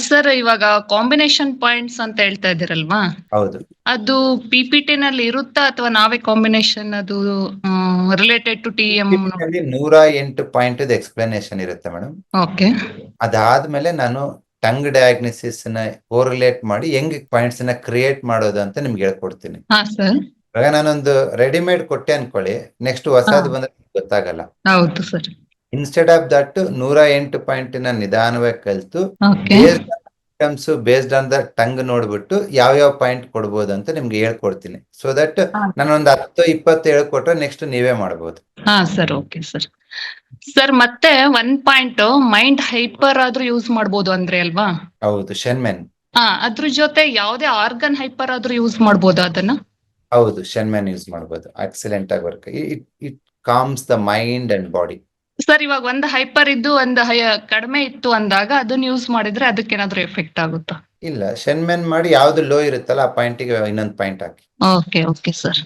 Sir ಇವಾಗ combination points ಅಂತ ಹೇಳ್ತಾ ಇದ್ದೀರಲ್ವಾ? ಹೌದು. ಅದು ಪಿಪಿಟಿ ನಲ್ಲಿ ಇರುತ್ತಾ ಅಥವಾ ನಾವೇ ಕಾಂಬಿನೇಷನ್ ಅದು related to TM? 108 point explanation ಇರುತ್ತೆ ಮೇಡಮ್. ಓಕೆ. ಅದಾದ್ಮೇಲೆ ನಾನು ಟಂಗ್ ಡಯಾಗ್ನಿಸಿಸ್ ನ ಕೋರಿಲೇಟ್ ಮಾಡಿ ಹೆಂಗ್ ಪಾಯಿಂಟ್ಸ್ ನ ಕ್ರಿಯೇಟ್ ಮಾಡೋದು ಅಂತ ನಿಮ್ಗೆ ಹೇಳ್ಕೊಡ್ತೀನಿ. ಹಾ ಸರ್. ಇವಾಗ ನಾನೊಂದು ರೆಡಿಮೇಡ್ ಕೊಟ್ಟೆ ಅನ್ಕೊಳ್ಳಿ, ನೆಕ್ಸ್ಟ್ ಹೊಸದು ಬಂದ್ರೆ ಗೊತ್ತಾಗಲ್ಲ. ಹೌದು sir. Instead of that 108 point ನಿಧಾನವಾಗಿ ಕಲಿತು okay. Based on the tongue ನೋಡ್ಬಿಟ್ಟು ಯಾವ ಪಾಯಿಂಟ್ ಕೊಡ್ಬೋದು ಅಂತ ನಿಮ್ಗೆ ಹೇಳ್ಕೊಡ್ತೀನಿ. ಸೊ ದಟ್ ನಾನೊಂದು 10-20 ಹೇಳ್ಕೊಟ್ರೆ ನೆಕ್ಸ್ಟ್ ನೀವೇ ಮಾಡ್ಬೋದು. ಹಾ ಸರ್, ಓಕೆ ಸರ್. ಸರ್ ಮತ್ತೆ 1 ಪಾಯಿಂಟ್ ಮೈಂಡ್ ಹೈಪರ್ ಆದ್ರೂ ಯೂಸ್ ಮಾಡ್ಬೋದು ಅಂದ್ರೆ ಅಲ್ವಾ? ಹೌದು, ಶೆನ್ಮೆನ್. ಅದ್ರ ಜೊತೆ ಯಾವ್ದೇ ಆರ್ಗನ್ ಹೈಪರ್ ಆದ್ರೂ ಯೂಸ್ ಮಾಡ್ಬೋದು ಅದನ್ನ? ಹೌದು, ಶೆನ್ಮೆನ್ ಯೂಸ್ ಮಾಡ್ಬೋದು. ಎಕ್ಸಲೆಂಟ್ ಆಗಿ work. It calms the mind and body. Sir ಇವಾಗ ಒಂದು ಹೈಪರ್ ಇದ್ದು ಒಂದು ಕಡಿಮೆ ಇತ್ತು ಅಂದಾಗ ಅದನ್ನ ಯೂಸ್ ಮಾಡಿದ್ರೆ ಅದಕ್ಕೇನಾದ್ರೂ ಎಫೆಕ್ಟ್ ಆಗುತ್ತಾ? ಇಲ್ಲ, ಶೆನ್ಮೆನ್ ಮಾಡಿ ಯಾವ್ದು ಲೋ ಇರುತ್ತಲ್ಲ ಆ ಪಾಯಿಂಟಿಗೆ ಇನ್ನೊಂದು ಪಾಯಿಂಟ್ ಹಾಕಿ. Okay okay sir.